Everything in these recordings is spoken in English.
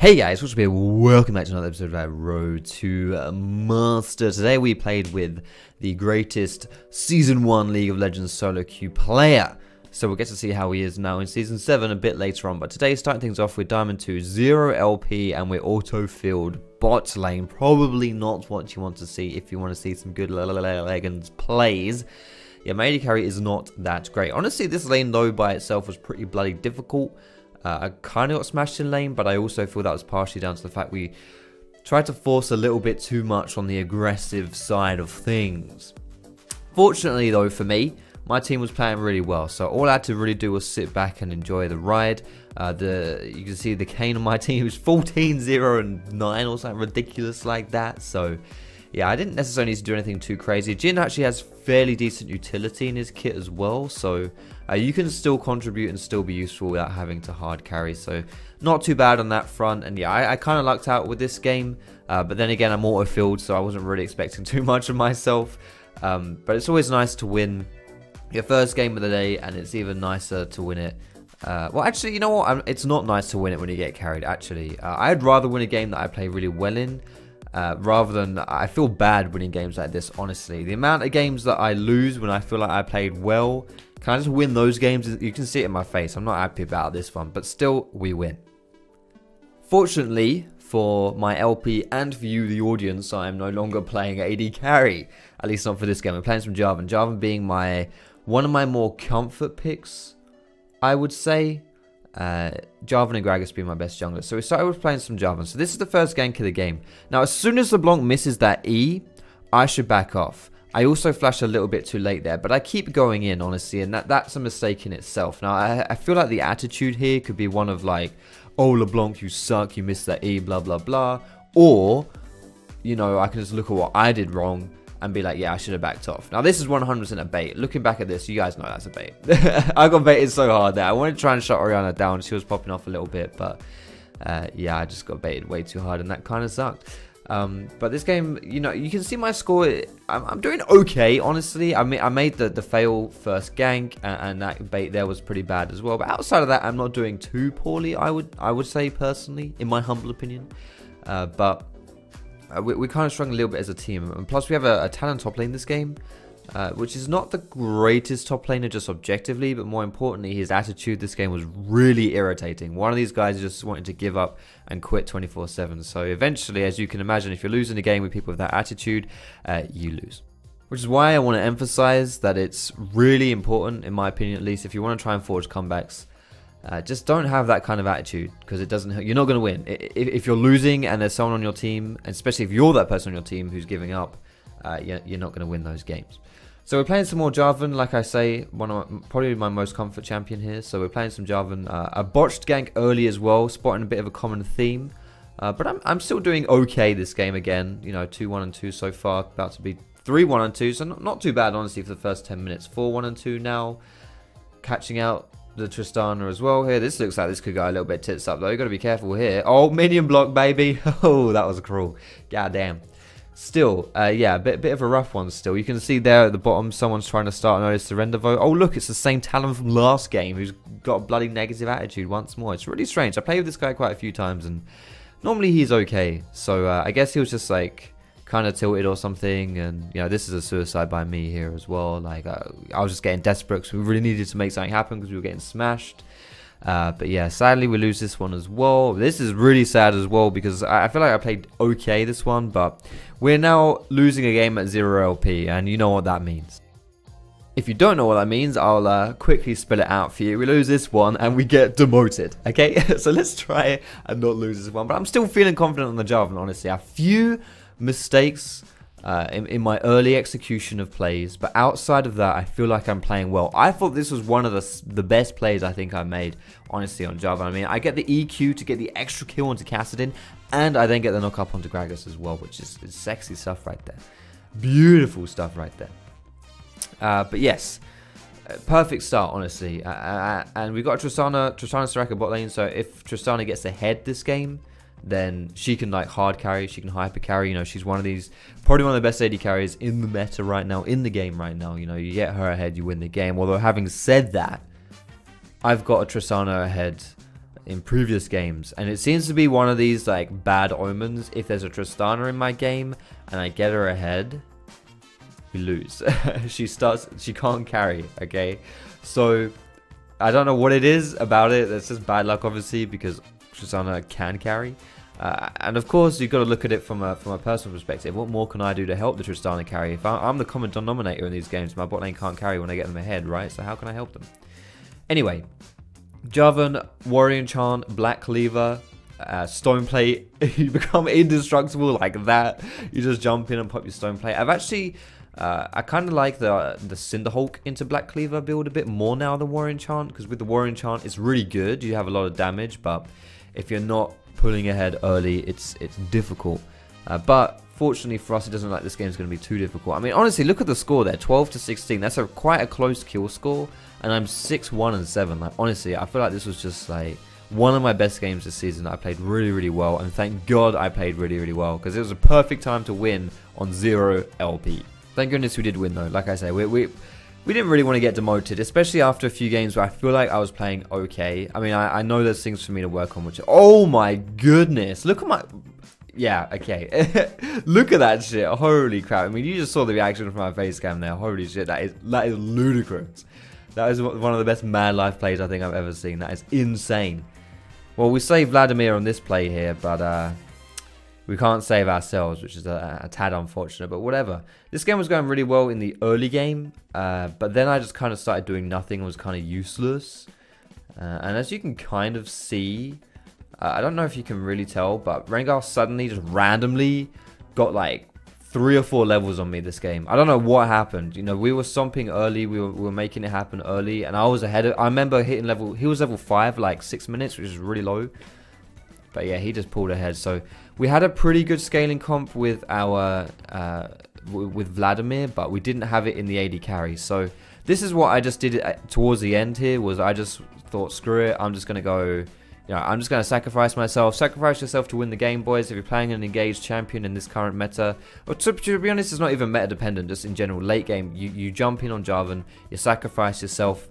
Hey guys, what's up here? Welcome back to another episode of our Road to Master. Today we played with the greatest Season 1 League of Legends solo queue player. So we'll get to see how he is now in Season 7 a bit later on. But today, starting things off with Diamond 2, 0 LP, and we're auto-filled bot lane. Probably not what you want to see if you want to see some good Legends plays. Yeah, my AD carry is not that great. Honestly, this lane though by itself was pretty bloody difficult. I kind of got smashed in lane, but I also feel that was partially down to the fact we tried to force a little bit too much on the aggressive side of things. Fortunately though for me, my team was playing really well, so all I had to really do was sit back and enjoy the ride. You can see the Kane on my team was 14, 0, and 9 or something ridiculous like that, so yeah, I didn't necessarily need to do anything too crazy. Jhin actually has fairly decent utility in his kit as well, so you can still contribute and still be useful without having to hard carry, so not too bad on that front. And yeah, I kind of lucked out with this game, but then again, I'm auto-filled, so I wasn't really expecting too much of myself. But it's always nice to win your first game of the day, and it's even nicer to win it. Well, actually, you know what? It's not nice to win it when you get carried, actually. I'd rather win a game that I play really well in, rather than I feel bad winning games like this, honestly. The amount of games that I lose when I feel like I played well, can I just win those games? You can see it in my face. I'm not happy about this one, but still, we win. Fortunately for my LP and for you, the audience, I am no longer playing AD carry. At least not for this game. I'm playing some Jarvan. Jarvan being one of my more comfort picks, I would say. Jarvan and Gragas being my best junglers. So we started with playing some Jarvan. So this is the first gank of the game. Now, as soon as LeBlanc misses that E, I should back off. I also flashed a little bit too late there, but I keep going in, honestly, and that's a mistake in itself. Now, I feel like the attitude here could be one of like, oh, LeBlanc, you suck, you missed that E, blah, blah, blah. Or, you know, I can just look at what I did wrong and be like, yeah, I should have backed off. Now, this is 100% a bait. Looking back at this, you guys know that's a bait. I got baited so hard there. I wanted to try and shut Orianna down. She was popping off a little bit, but yeah, I just got baited way too hard, and that kind of sucked. But this game, you know, you can see my score. I'm doing okay, honestly. I made the fail first gank, and that bait there was pretty bad as well. But outside of that, I'm not doing too poorly, I would say, personally, in my humble opinion. But we're kind of struggling a little bit as a team. And plus, we have a talent top lane this game, which is not the greatest top laner just objectively, but more importantly, his attitude this game was really irritating. One of these guys just wanted to give up and quit 24/7. So eventually, as you can imagine, if you're losing a game with people with that attitude, you lose. Which is why I want to emphasize that it's really important, in my opinion at least, if you want to try and forge comebacks, just don't have that kind of attitude, because it doesn't. You're not going to win. If you're losing and there's someone on your team, and especially if you're that person on your team who's giving up, you're not going to win those games. So we're playing some more Jarvan, like I say, probably my most comfort champion here. So we're playing some Jarvan. A botched gank early as well, spotting a bit of a common theme. But I'm still doing okay this game again. You know, 2-1 and 2 so far, about to be 3-1 and 2. So not too bad, honestly, for the first 10 minutes. 4-1 and 2 now, catching out the Tristana as well here. This looks like this could go a little bit tits up though. You got to be careful here. Oh, minion block, baby. Oh, that was cruel. God damn. Still, yeah, a bit of a rough one still. You can see there at the bottom, someone's trying to start an early surrender vote. Oh, look, it's the same talent from last game who's got a bloody negative attitude once more. It's really strange. I played with this guy quite a few times, and normally he's okay. So I guess he was just like kind of tilted or something. And, you know, this is a suicide by me here as well. Like, I was just getting desperate because we really needed to make something happen because we were getting smashed. But yeah, sadly we lose this one as well. This is really sad as well because I feel like I played okay this one, but we're now losing a game at 0 LP, and you know what that means. If you don't know what that means, I'll quickly spell it out for you. We lose this one and we get demoted, okay? So let's try and not lose this one, but I'm still feeling confident on the Jarvan, honestly. A few mistakes in my early execution of plays, but outside of that, I feel like I'm playing well. I thought this was one of the best plays I think I made, honestly, on Jarvan. I mean, I get the EQ to get the extra kill onto Kassadin, and I then get the knock up onto Gragas as well, which is sexy stuff right there. Beautiful stuff right there. But yes, perfect start, honestly. And we got Tristana Soraka bot lane, so if Tristana gets ahead this game, then she can like hard carry, she can hyper carry. You know, she's one of these, probably one of the best AD carries in the meta right now, in the game right now. You know, you get her ahead, you win the game. Although having said that, I've got a Tristana ahead in previous games, and it seems to be one of these like bad omens. If there's a Tristana in my game and I get her ahead, we lose. She can't carry, okay? So I don't know what it is about it. That's just bad luck, obviously, because Tristana can carry. And of course, you've got to look at it from a personal perspective. What more can I do to help the Tristana carry? If I'm the common denominator in these games, my bot lane can't carry when I get them ahead, right? So how can I help them? Anyway, Jarvan, Warrior Enchant, Black Cleaver, Stone Plate. You become indestructible like that. You just jump in and pop your Stone Plate. I've actually, I kind of like the Cinderhulk into Black Cleaver build a bit more now than Warrior Enchant, because with the Warrior Enchant, it's really good. You have a lot of damage, but if you're not pulling ahead early, it's difficult. But fortunately for us, it doesn't look like this game is going to be too difficult. I mean, honestly, look at the score there, 12-16. That's quite a close kill score, and I'm 6-1-7. Like, honestly, I feel like this was just like one of my best games this season. I played really, really well, and thank God I played really, really well, because it was a perfect time to win on 0 LP. Thank goodness we did win though. Like I say, we didn't really want to get demoted, especially after a few games where I feel like I was playing okay. I mean, I know there's things for me to work on, which... Oh my goodness! Look at my... Yeah, okay. Look at that shit. Holy crap. I mean, you just saw the reaction from my face cam there. Holy shit, that is ludicrous. That is one of the best mad life plays I think I've ever seen. That is insane. Well, we saved Vladimir on this play here, but we can't save ourselves, which is a tad unfortunate, but whatever. This game was going really well in the early game, but then I just kind of started doing nothing and was kind of useless. And as you can kind of see, I don't know if you can really tell, but Rengar suddenly just randomly got like 3 or 4 levels on me this game. I don't know what happened. You know, we were stomping early, we were making it happen early, and I was ahead of... I remember hitting level... He was level 5, like 6 minutes, which is really low. But yeah, he just pulled ahead. So we had a pretty good scaling comp with our with Vladimir, but we didn't have it in the AD carry. So this is what I just did towards the end here, was I just thought, screw it, I'm just going to go... You know, I'm just going to sacrifice myself. Sacrifice yourself to win the game, boys. If you're playing an engaged champion in this current meta, or to be honest, it's not even meta dependent, just in general, late game, you jump in on Jarvan, you sacrifice yourself,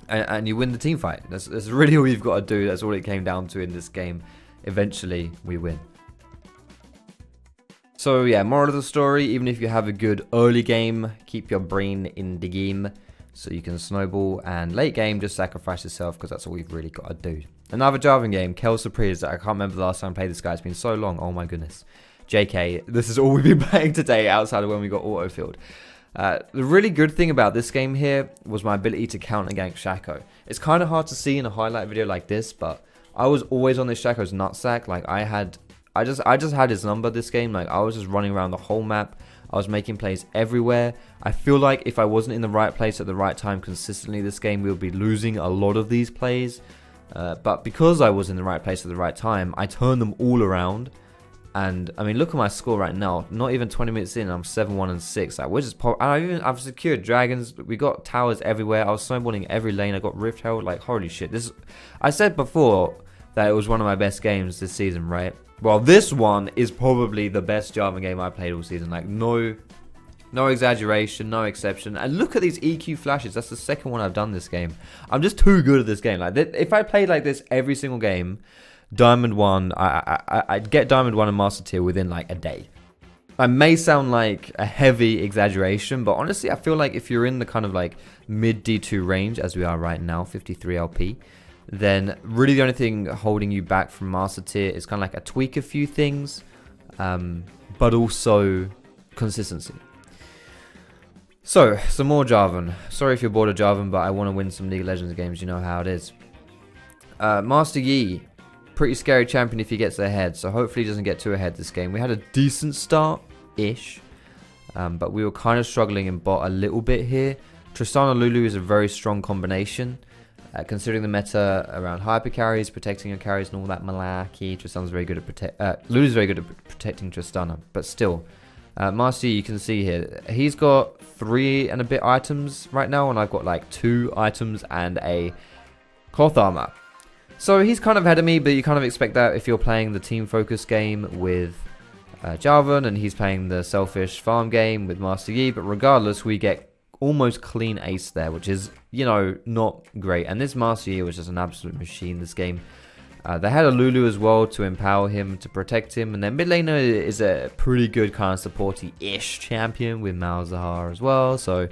and you win the team fight. That's really all you've got to do. That's all it came down to in this game. Eventually, we win. So yeah, moral of the story, even if you have a good early game, keep your brain in the game so you can snowball, and late game, just sacrifice yourself, because that's all you've really got to do. Another Jarvan game, Kel Surprise. I can't remember the last time I played this guy. It's been so long. Oh my goodness. JK, this is all we've been playing today outside of when we got autofilled. The really good thing about this game here was my ability to counter gank Shaco. It's kind of hard to see in a highlight video like this, but I was always on this Shaco's nutsack. Like I just had his number this game. Like I was just running around the whole map. I was making plays everywhere. I feel like if I wasn't in the right place at the right time consistently this game, we would be losing a lot of these plays. But because I was in the right place at the right time, I turned them all around. And I mean, look at my score right now. Not even 20 minutes in, I'm 7-1-6. Like, we're just I've secured dragons. We got towers everywhere. I was snowballing every lane. I got Rift Herald. Like, holy shit. I said before that it was one of my best games this season, right? Well, this one is probably the best Jarvan game I played all season. Like, no exaggeration, no exception. And look at these EQ flashes. That's the second one I've done this game. I'm just too good at this game. Like, if I played like this every single game, Diamond 1, I'd get Diamond 1 and Master Tier within like a day. I may sound like a heavy exaggeration, but honestly, I feel like if you're in the kind of like mid D2 range, as we are right now, 53 LP, then really the only thing holding you back from Master Tier is kind of like a tweak a few things, but also consistency. So, some more Jarvan. Sorry if you're bored of Jarvan, but I want to win some League of Legends games. You know how it is. Master Yi, pretty scary champion if he gets ahead, so hopefully he doesn't get too ahead this game. We had a decent start-ish, but we were kind of struggling in bot a little bit here. Tristana Lulu is a very strong combination. Considering the meta around hyper carries, protecting your carries and all that malarkey, Tristana's very good at Lulu's very good at protecting Tristana, but still. Master Yi, you can see here, he's got 3 and a bit items right now, and I've got like 2 items and a cloth armor. So he's kind of ahead of me, but you kind of expect that if you're playing the team focus game with Jarvan, and he's playing the selfish farm game with Master Yi. But regardless, we get almost clean ace there, which is, you know, not great. And this Master Yi was just an absolute machine this game. They had a Lulu as well to empower him, to protect him. And then mid laner is a pretty good kind of supporty-ish champion with Malzahar as well. So,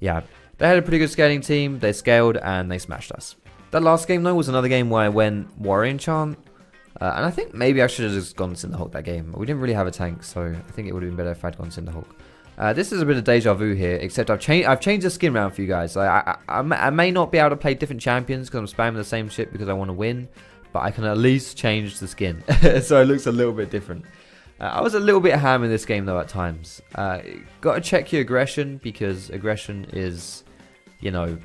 yeah, they had a pretty good scaling team. They scaled and they smashed us. That last game, though, was another game where I went Warrior Enchant. And I think maybe I should have just gone Cinderhulk that game. We didn't really have a tank, so I think it would have been better if I'd gone Cinderhulk. This is a bit of deja vu here, except I've changed the skin round for you guys. I may not be able to play different champions because I'm spamming the same shit because I want to win. But I can at least change the skin, so it looks a little bit different. I was a little bit ham in this game though at times. Got to check your aggression, because aggression is, you know,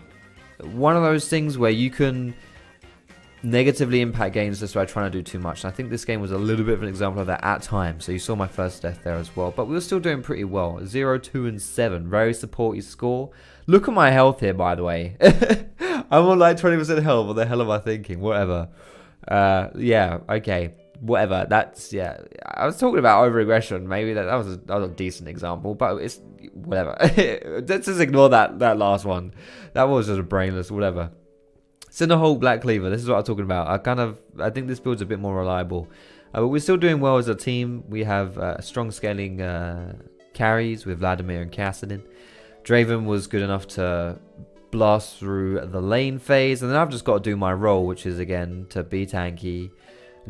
one of those things where you can negatively impact games just by trying to do too much. And I think this game was a little bit of an example of that at times. So you saw my first death there as well. But we were still doing pretty well. 0, 2, and 7. Very supporty score. Look at my health here, by the way. I'm on like 20% health. What the hell am I thinking? Whatever. Yeah, okay, whatever. That's, yeah, I was talking about over aggression. Maybe that was a decent example, but it's whatever. Let's just ignore that last one. That was just a brainless whatever. Cinderhulk Black Cleaver, this is what I'm talking about. I think this build's a bit more reliable, but we're still doing well as a team. We have strong scaling carries with Vladimir and Kassadin. Draven was good enough to blast through the lane phase, and then I've just got to do my role, which is again to be tanky,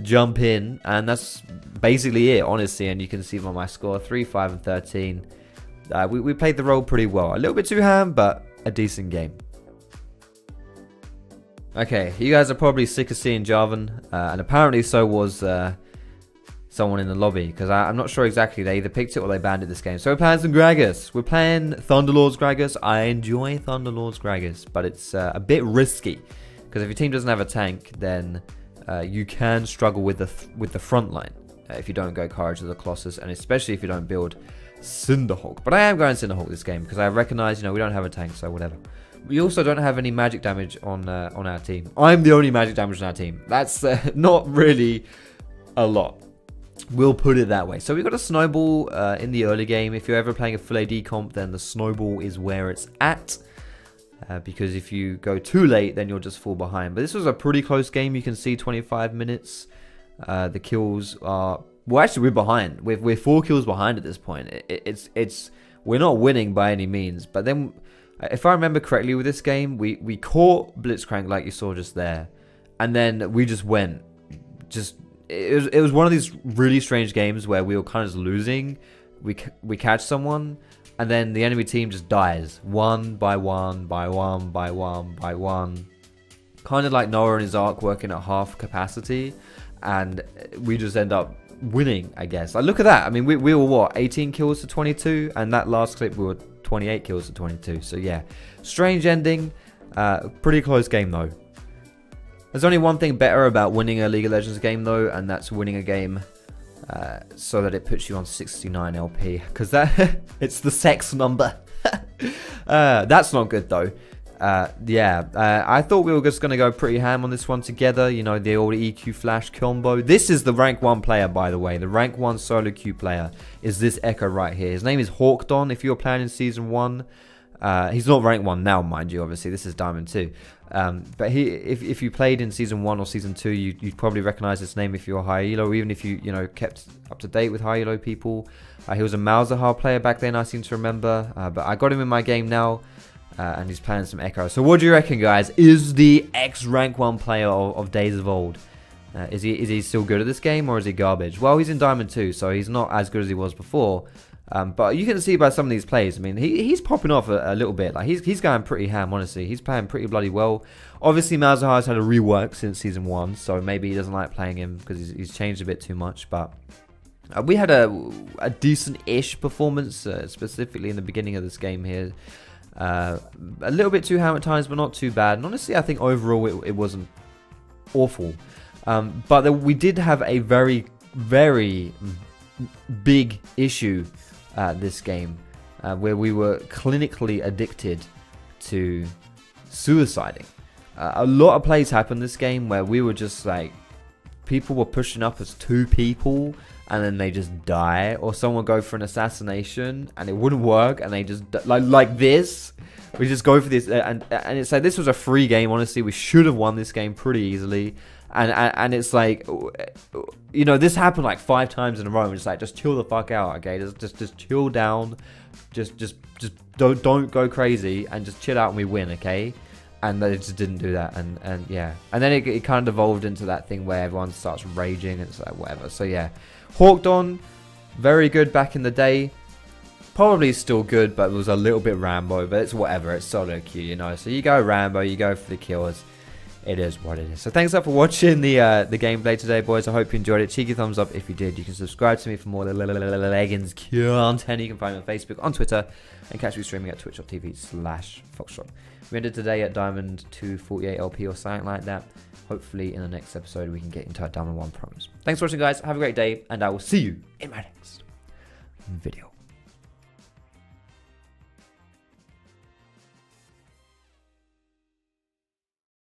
jump in, and that's basically it, honestly. And you can see by my score 3, 5, and 13. We played the role pretty well. A little bit too ham, but a decent game. Okay, you guys are probably sick of seeing Jarvan, and apparently so was someone in the lobby, because I'm not sure exactly. They either picked it or they banned it this game. So we're playing some Gragas. We're playing Thunderlord's Gragas. I enjoy Thunderlord's Gragas, but it's a bit risky, because if your team doesn't have a tank, then you can struggle with the front line if you don't go Courage of the Colossus, and especially if you don't build Cinderhulk. But I am going Cinderhulk this game because I recognize, you know, we don't have a tank, so whatever. We also don't have any magic damage on our team. I'm the only magic damage on our team. That's not really a lot. We'll put it that way. So we've got a snowball in the early game. If you're ever playing a full AD comp, then the snowball is where it's at. Because if you go too late, then you'll just fall behind. But this was a pretty close game. You can see 25 minutes. The kills are... Well, actually, we're behind. We're 4 kills behind at this point. We're not winning by any means. But then, if I remember correctly with this game, we caught Blitzcrank like you saw just there. And then we just went... It was one of these really strange games where we were kind of just losing. We catch someone, and then the enemy team just dies. One by one, by one, by one, by one. Kind of like Noah and his arc working at half capacity. And we just end up winning, I guess. Like, look at that. I mean, we were, what, 18 kills to 22? And that last clip, we were 28 kills to 22. So, yeah. Strange ending. Pretty close game, though. There's only one thing better about winning a League of Legends game, though, and that's winning a game so that it puts you on 69 LP. Because that it's the sex number. That's not good, though. I thought we were just going to go pretty ham on this one together. You know, the old EQ flash combo. This is the rank 1 player, by the way. The rank 1 solo queue player is this Echo right here. His name is Hawkdon, if you were playing in Season 1. He's not rank 1 now, mind you, obviously. This is Diamond 2. But if you played in Season 1 or Season 2, you'd probably recognize his name if you're a high elo, or even if you kept up to date with high elo people. He was a Malzahar player back then, I seem to remember. But I got him in my game now, and he's playing some Echo. So what do you reckon, guys? Is the rank 1 player of Days of Old, is he still good at this game, or is he garbage? Well, he's in Diamond 2, so he's not as good as he was before. But you can see by some of these plays, I mean, he's popping off a little bit. Like, he's going pretty ham, honestly. He's playing pretty bloody well. Obviously, Malzahar's had a rework since Season 1, so maybe he doesn't like playing him because he's changed a bit too much. But we had a decent-ish performance, specifically in the beginning of this game here. A little bit too ham at times, but not too bad. And honestly, I think overall it wasn't awful. But we did have a very, very big issue this game, where we were clinically addicted to suiciding. A lot of plays happened this game where we were just like, people were pushing up as 2 people and then they just die, or someone would go for an assassination and it wouldn't work and they just like this. We just go for this, and it's like, this was a free game. Honestly, we should have won this game pretty easily. And it's like, you know, this happened like 5 times in a row. And it's like, just chill the fuck out, okay? Just chill down. Just don't go crazy and just chill out and we win, okay? And they just didn't do that, and yeah. And then it kind of evolved into that thing where everyone starts raging and it's like whatever. So yeah, Hawked On, very good back in the day. Probably still good, but it was a little bit Rambo, but it's whatever. It's solo queue, you know. So you go Rambo, you go for the kills. It is what it is. So thanks for watching the gameplay today, boys. I hope you enjoyed it. Cheeky thumbs up if you did. You can subscribe to me for more leggings content. You can find me on Facebook, on Twitter, and catch me streaming at twitch.tv/Foxdrop. We ended today at Diamond 248 LP or something like that. Hopefully in the next episode we can get into a Diamond 1 promise. Thanks for watching, guys. Have a great day, and I will see you in my next video.